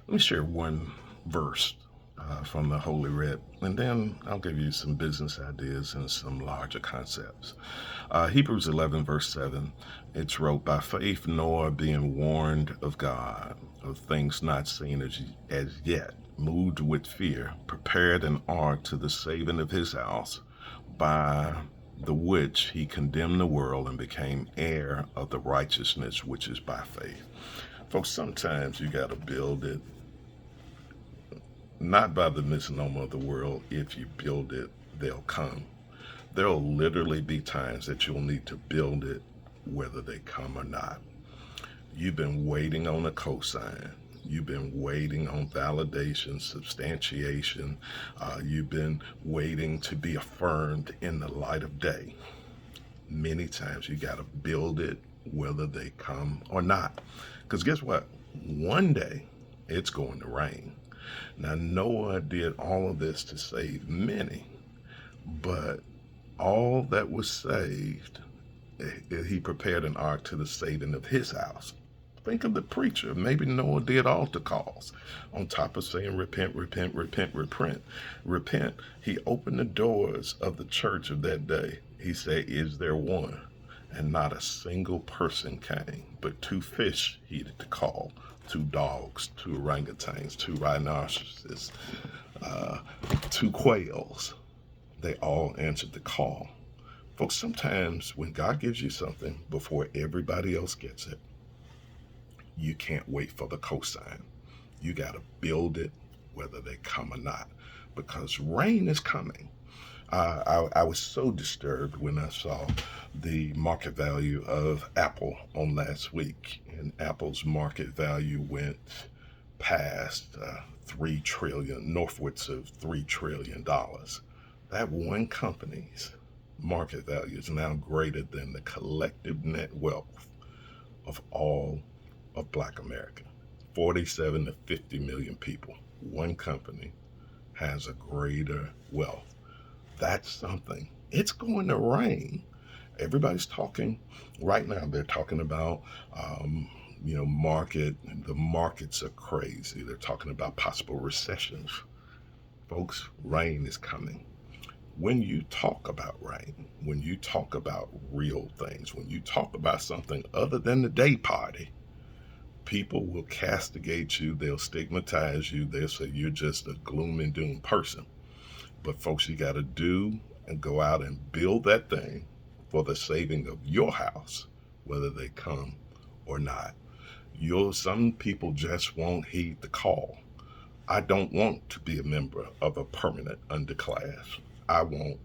Let me share one verse from the Holy Writ, and then I'll give you some business ideas and some larger concepts. Hebrews 11, verse 7, it's wrote, By faith Noah, being warned of God, of things not seen as yet, moved with fear, prepared an ark to the saving of his house, by the which he condemned the world and became heir of the righteousness which is by faith. Folks, sometimes you got to build it not by the misnomer of the world. If you build it, they'll come. There'll literally be times that you'll need to build it whether they come or not. You've been waiting on a cosign. You've been waiting on validation, substantiation. You've been waiting to be affirmed in the light of day. Many times you got to build it whether they come or not. Because guess what? One day it's going to rain. Now, Noah did all of this to save many, but all that was saved, he prepared an ark to the saving of his house. Think of the preacher. Maybe Noah did altar calls. On top of saying repent, repent, repent, repent, repent, he opened the doors of the church of that day. He said, Is there one? And not a single person came, but 2 fish he did to call, 2 dogs, 2 orangutans, 2 rhinoceroses, 2 quails. They all answered the call. Folks, sometimes when God gives you something before everybody else gets it, you can't wait for the cosign. You got to build it whether they come or not, because rain is coming. I was so disturbed when I saw the market value of Apple on last week, and Apple's market value went past 3 trillion, northwards of $3 trillion. That one company's market value is now greater than the collective net wealth of all of Black America. 47 to 50 million people. One company has a greater wealth. That's something. It's going to rain. Everybody's talking right now. They're talking about, market. The markets are crazy. They're talking about possible recessions. Folks, rain is coming. When you talk about rain, when you talk about real things, when you talk about something other than the day party, people will castigate you. They'll stigmatize you. They'll say you're just a gloom and doom person. But folks, you got to do and go out and build that thing for the saving of your house, whether they come or not. Some people just won't heed the call. I don't want to be a member of a permanent underclass. I want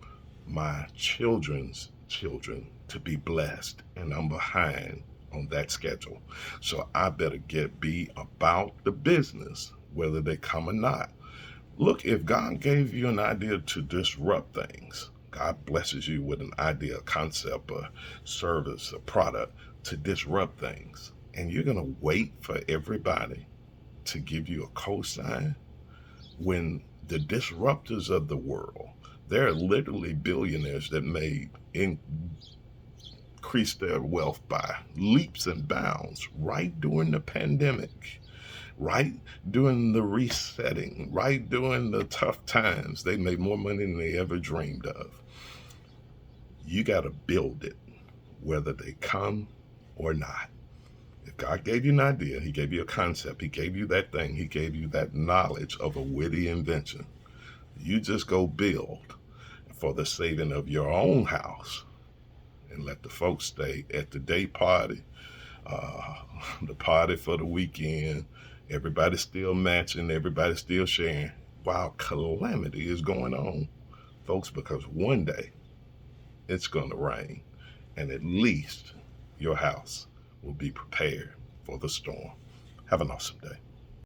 my children's children to be blessed, and I'm behind on that schedule. So I better be about the business, whether they come or not. Look, if God gave you an idea to disrupt things, God blesses you with an idea, a concept, a service, a product to disrupt things, and you're going to wait for everybody to give you a cosign when the disruptors of the world, there are literally billionaires that increased their wealth by leaps and bounds right during the pandemic. Right during the resetting, right during the tough times, they made more money than they ever dreamed of. You got to build it, whether they come or not. If God gave you an idea, he gave you a concept, he gave you that thing, he gave you that knowledge of a witty invention, you just go build for the saving of your own house and let the folks stay at the day party, the party for the weekend. Everybody's still matching, everybody's still sharing while calamity is going on, folks, because one day it's going to rain, and at least your house will be prepared for the storm. Have an awesome day.